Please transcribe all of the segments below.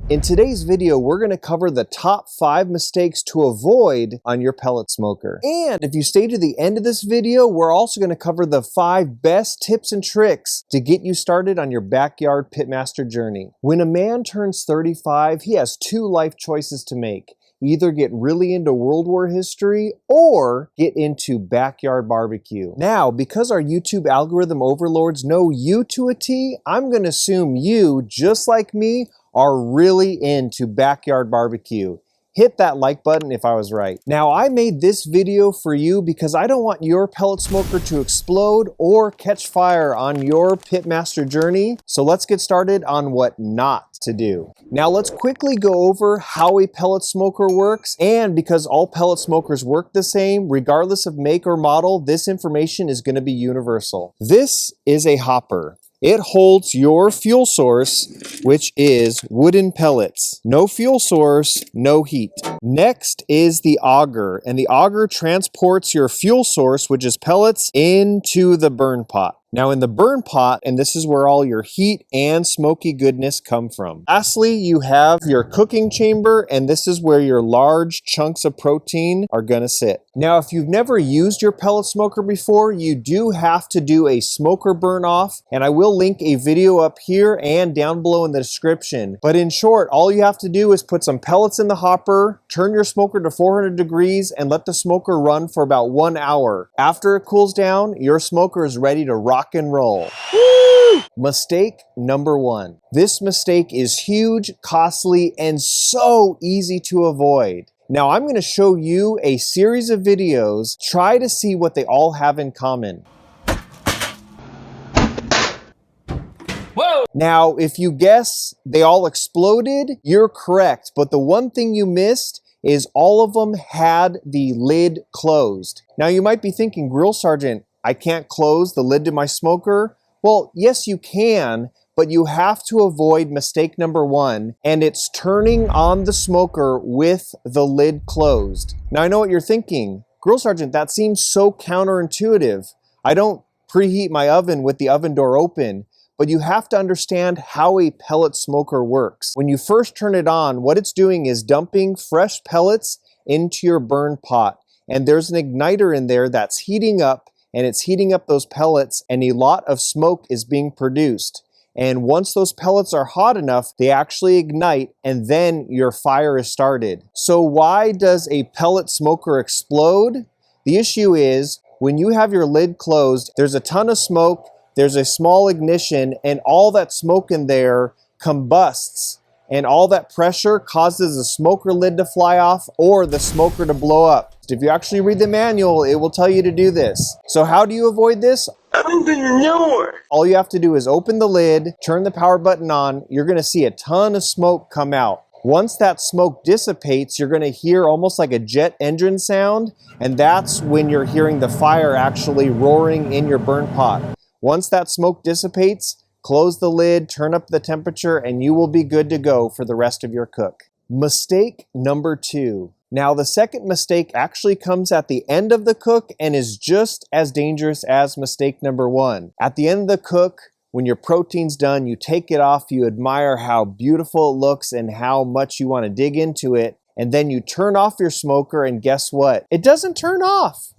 In today's video, we're going to cover the top 5 mistakes to avoid on your pellet smoker. And if you stay to the end of this video, we're also going to cover the 5 best tips and tricks to get you started on your backyard pitmaster journey. When a man turns 35, he has 2 life choices to make. Either get really into World War history or get into backyard barbecue. Now, because our YouTube algorithm overlords know you to a T, I'm going to assume you, just like me, are really into backyard barbecue. Hit that like button if I was right. Now, I made this video for you because I don't want your pellet smoker to explode or catch fire on your pitmaster journey. So let's get started on what not to do. Now, let's quickly go over how a pellet smoker works. And because all pellet smokers work the same, regardless of make or model, this information is going to be universal. This is a hopper. It holds your fuel source, which is wooden pellets. No fuel source, no heat. Next is the auger, and the auger transports your fuel source, which is pellets, into the burn pot. Now in the burn pot, and this is where all your heat and smoky goodness come from. Lastly, you have your cooking chamber, and this is where your large chunks of protein are gonna sit. Now, if you've never used your pellet smoker before, you do have to do a smoker burn off, and I will link a video up here and down below in the description. But in short, all you have to do is put some pellets in the hopper, turn your smoker to 400 degrees, and let the smoker run for about 1 hour. After it cools down, your smoker is ready to rock and roll. Woo! Mistake number 1. This mistake is huge, costly, and so easy to avoid. Now I'm going to show you a series of videos. Try to see what they all have in common. Whoa! Now, if you guess they all exploded, you're correct. But the one thing you missed is all of them had the lid closed. Now you might be thinking, Grill Sergeant, I can't close the lid to my smoker. Well, yes you can, but you have to avoid mistake number 1, and it's turning on the smoker with the lid closed. Now I know what you're thinking, Grill Sergeant, that seems so counterintuitive. I don't preheat my oven with the oven door open, but you have to understand how a pellet smoker works. When you first turn it on, what it's doing is dumping fresh pellets into your burn pot, and there's an igniter in there that's heating up, and it's heating up those pellets, and a lot of smoke is being produced. And once those pellets are hot enough, they actually ignite, and then your fire is started. So why does a pellet smoker explode? The issue is, when you have your lid closed, there's a ton of smoke, there's a small ignition, and all that smoke in there combusts. And all that pressure causes the smoker lid to fly off or the smoker to blow up. If you actually read the manual, it will tell you to do this. So how do you avoid this? Open the door. All you have to do is open the lid, turn the power button on, you're gonna see a ton of smoke come out. Once that smoke dissipates, you're gonna hear almost like a jet engine sound, and that's when you're hearing the fire actually roaring in your burn pot. Once that smoke dissipates, close the lid, turn up the temperature, and you will be good to go for the rest of your cook. Mistake number 2. Now, the second mistake actually comes at the end of the cook and is just as dangerous as mistake number 1. At the end of the cook, when your protein's done, you take it off, you admire how beautiful it looks and how much you want to dig into it, and then you turn off your smoker, and guess what? It doesn't turn off.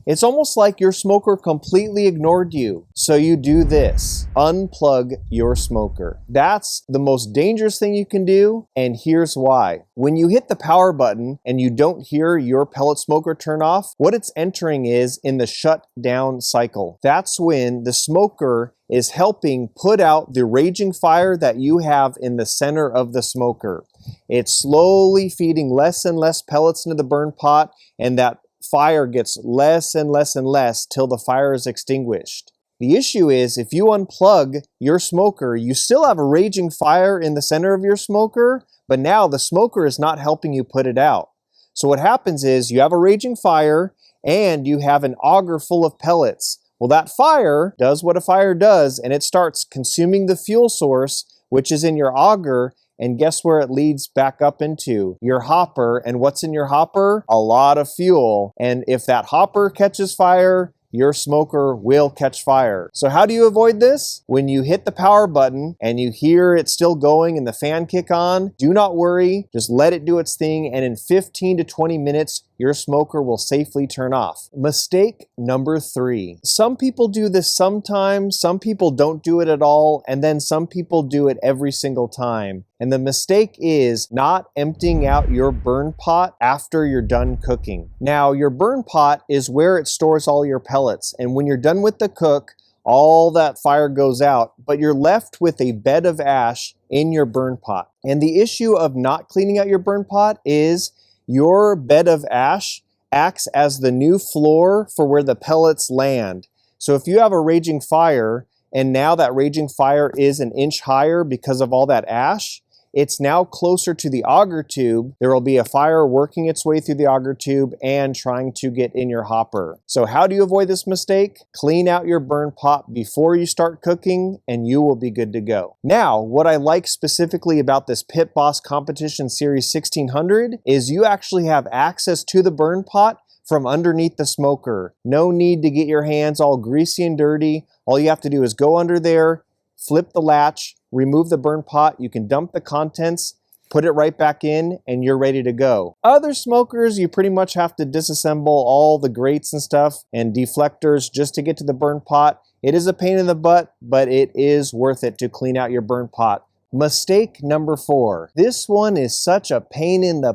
It's almost like your smoker completely ignored you. So you do this. Unplug your smoker. That's the most dangerous thing you can do, and here's why. When you hit the power button and you don't hear your pellet smoker turn off, what it's entering is in the shutdown cycle. That's when the smoker is helping put out the raging fire that you have in the center of the smoker. It's slowly feeding less and less pellets into the burn pot, and that fire gets less and less and less till the fire is extinguished. The issue is, if you unplug your smoker, you still have a raging fire in the center of your smoker, but now the smoker is not helping you put it out. So what happens is you have a raging fire and you have an auger full of pellets. Well, that fire does what a fire does, and it starts consuming the fuel source, which is in your auger, and guess where it leads back up into? Your hopper. And what's in your hopper? A lot of fuel. And if that hopper catches fire, your smoker will catch fire. So how do you avoid this? When you hit the power button and you hear it still going and the fan kick on, do not worry, just let it do its thing, and in 15 to 20 minutes, your smoker will safely turn off. Mistake number 3. Some people do this sometimes, some people don't do it at all, and then some people do it every single time. And the mistake is not emptying out your burn pot after you're done cooking. Now, your burn pot is where it stores all your pellets, and when you're done with the cook, all that fire goes out, but you're left with a bed of ash in your burn pot. And the issue of not cleaning out your burn pot is your bed of ash acts as the new floor for where the pellets land. So if you have a raging fire, and now that raging fire is an inch higher because of all that ash, it's now closer to the auger tube. There will be a fire working its way through the auger tube and trying to get in your hopper. So how do you avoid this mistake? Clean out your burn pot before you start cooking and you will be good to go. Now, what I like specifically about this Pit Boss Competition Series 1600 is you actually have access to the burn pot from underneath the smoker. No need to get your hands all greasy and dirty. All you have to do is go under there, flip the latch, remove the burn pot, you can dump the contents, put it right back in, and you're ready to go. Other smokers, you pretty much have to disassemble all the grates and stuff and deflectors just to get to the burn pot. It is a pain in the butt, but it is worth it to clean out your burn pot. Mistake number 4. This one is such a pain in the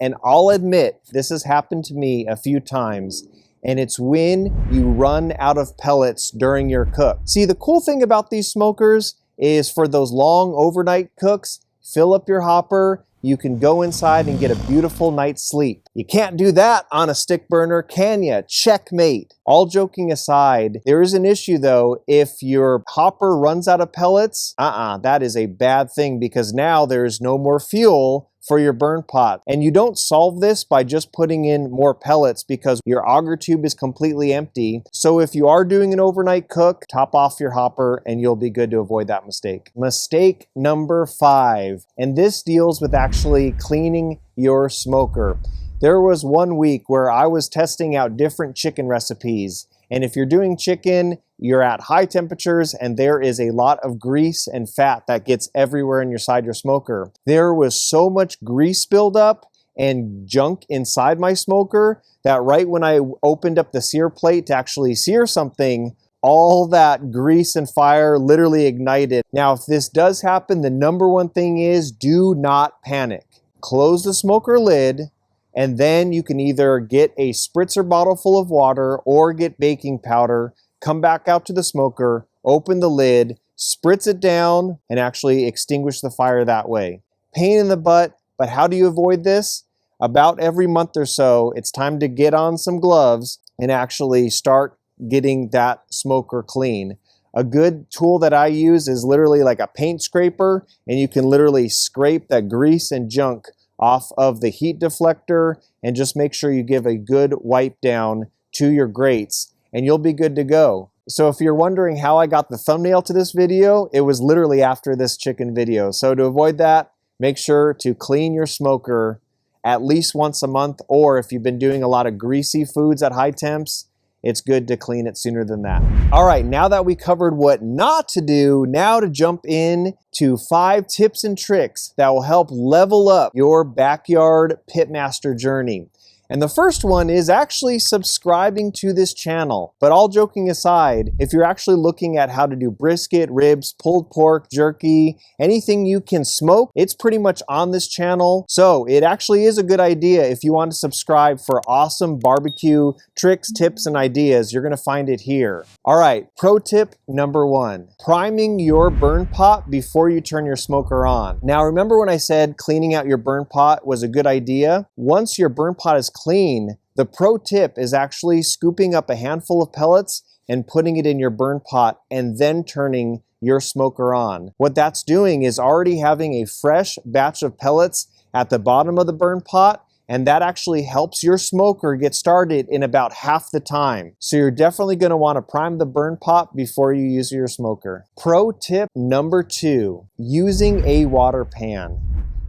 and I'll admit this has happened to me a few times. And it's when you run out of pellets during your cook. See, the cool thing about these smokers is for those long overnight cooks, fill up your hopper, you can go inside and get a beautiful night's sleep. You can't do that on a stick burner, can ya? Checkmate. All joking aside, there is an issue though. If your hopper runs out of pellets, that is a bad thing because now there's no more fuel for your burn pot. And you don't solve this by just putting in more pellets because your auger tube is completely empty. So if you are doing an overnight cook, top off your hopper and you'll be good to avoid that mistake. Mistake number 5, and this deals with actually cleaning your smoker. There was one week where I was testing out different chicken recipes. And if you're doing chicken, you're at high temperatures and there is a lot of grease and fat that gets everywhere inside your smoker. There was so much grease buildup and junk inside my smoker that right when I opened up the sear plate to actually sear something, all that grease and fire literally ignited. Now, if this does happen, the number one thing is do not panic. Close the smoker lid, and then you can either get a spritzer bottle full of water or get baking powder, come back out to the smoker, open the lid, spritz it down, and actually extinguish the fire that way. Pain in the butt, but how do you avoid this? About every month or so, it's time to get on some gloves and actually start getting that smoker clean. A good tool that I use is literally like a paint scraper, and you can literally scrape that grease and junk off of the heat deflector and just make sure you give a good wipe down to your grates and you'll be good to go. So if you're wondering how I got the thumbnail to this video, it was literally after this chicken video. So to avoid that, make sure to clean your smoker at least once a month, or if you've been doing a lot of greasy foods at high temps, it's good to clean it sooner than that. All right, now that we covered what not to do, now to jump in to 5 tips and tricks that will help level up your backyard pitmaster journey. And the first one is actually subscribing to this channel. But all joking aside, if you're actually looking at how to do brisket, ribs, pulled pork, jerky, anything you can smoke, it's pretty much on this channel. So it actually is a good idea if you want to subscribe for awesome barbecue tricks, tips, and ideas. You're gonna find it here. All right, pro tip number 1, priming your burn pot before you turn your smoker on. Now remember when I said cleaning out your burn pot was a good idea? Once your burn pot is clean, the pro tip is actually scooping up a handful of pellets and putting it in your burn pot and then turning your smoker on. What that's doing is already having a fresh batch of pellets at the bottom of the burn pot, and that actually helps your smoker get started in about half the time. So you're definitely going to want to prime the burn pot before you use your smoker. Pro tip number 2, using a water pan.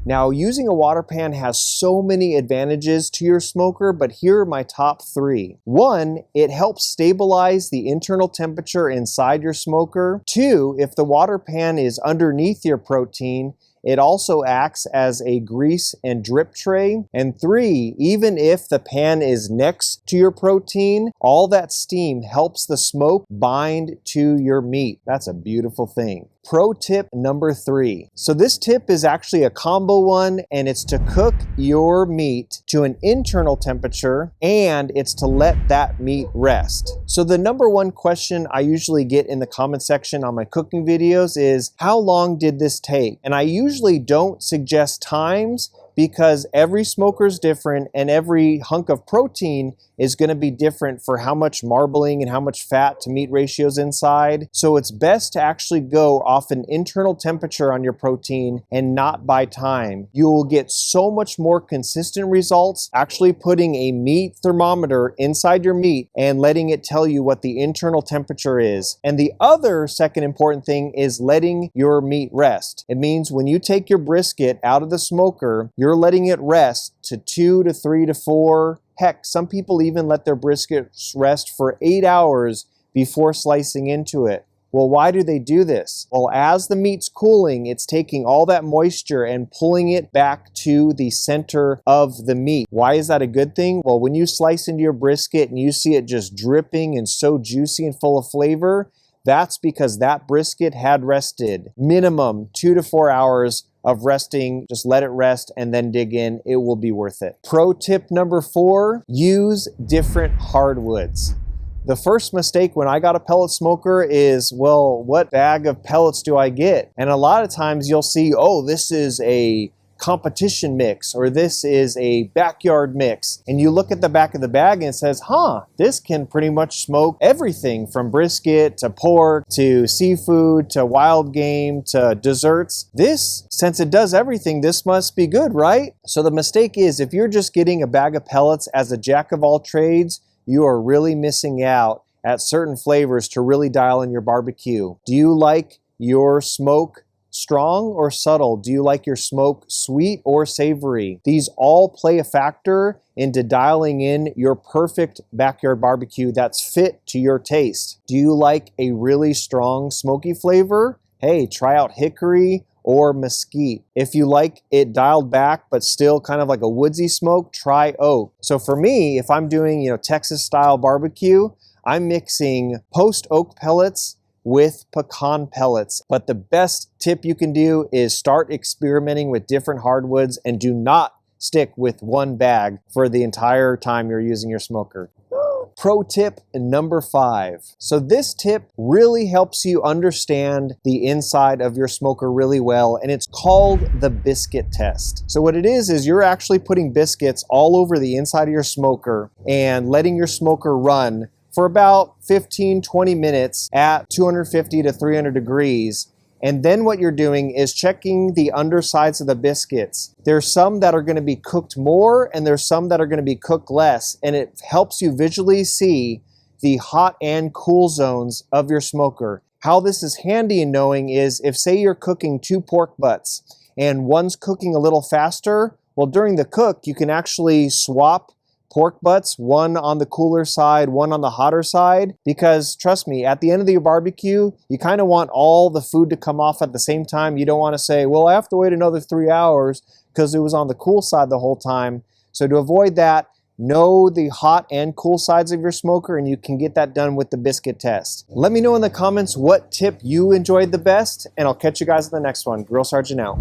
Now, using a water pan has so many advantages to your smoker, but here are my top 3. 1, it helps stabilize the internal temperature inside your smoker. 2, if the water pan is underneath your protein, it also acts as a grease and drip tray. And 3, even if the pan is next to your protein, all that steam helps the smoke bind to your meat. That's a beautiful thing. Pro tip number 3. So this tip is actually a combo one, and it's to cook your meat to an internal temperature, and it's to let that meat rest. So the number one question I usually get in the comment section on my cooking videos is, how long did this take? And I usually don't suggest times, because every smoker is different and every hunk of protein is going to be different for how much marbling and how much fat to meat ratios inside. So it's best to actually go off an internal temperature on your protein and not by time. You will get so much more consistent results actually putting a meat thermometer inside your meat and letting it tell you what the internal temperature is. And the other second important thing is letting your meat rest. It means when you take your brisket out of the smoker, you're letting it rest to 2 to 3 to 4. Heck, some people even let their brisket rest for 8 hours before slicing into it. Well, why do they do this? Well, as the meat's cooling, it's taking all that moisture and pulling it back to the center of the meat. Why is that a good thing? Well, when you slice into your brisket and you see it just dripping and so juicy and full of flavor, that's because that brisket had rested minimum 2 to 4 hours of resting. Just let it rest and then dig in. It will be worth it. Pro tip number 4, use different hardwoods. The first mistake when I got a pellet smoker is, well, what bag of pellets do I get? And a lot of times you'll see, oh, this is a competition mix, or this is a backyard mix. And you look at the back of the bag and it says, this can pretty much smoke everything from brisket to pork to seafood to wild game to desserts. This, since it does everything, this must be good, right? So the mistake is, if you're just getting a bag of pellets as a jack of all trades, you are really missing out at certain flavors to really dial in your barbecue. Do you like your smoke strong or subtle? Do you like your smoke sweet or savory? These all play a factor into dialing in your perfect backyard barbecue that's fit to your taste. Do you like a really strong smoky flavor? Hey, try out hickory or mesquite. If you like it dialed back but still kind of like a woodsy smoke, try oak. So for me, if I'm doing, Texas style barbecue, I'm mixing post oak pellets with pecan pellets. But the best tip you can do is start experimenting with different hardwoods and do not stick with one bag for the entire time you're using your smoker. Pro tip number 5. So this tip really helps you understand the inside of your smoker really well, and it's called the biscuit test. So what it is you're actually putting biscuits all over the inside of your smoker and letting your smoker run for about 15-20 minutes at 250 to 300 degrees. And then what you're doing is checking the undersides of the biscuits. There's some that are going to be cooked more and there's some that are going to be cooked less. And it helps you visually see the hot and cool zones of your smoker. How this is handy in knowing is, if say you're cooking 2 pork butts and one's cooking a little faster, well, during the cook, you can actually swap pork butts, one on the cooler side, one on the hotter side, because trust me, at the end of your barbecue, you kind of want all the food to come off at the same time. You don't want to say, well, I have to wait another 3 hours because it was on the cool side the whole time. So to avoid that, know the hot and cool sides of your smoker, and you can get that done with the biscuit test. Let me know in the comments what tip you enjoyed the best, and I'll catch you guys in the next one. Grill Sergeant out.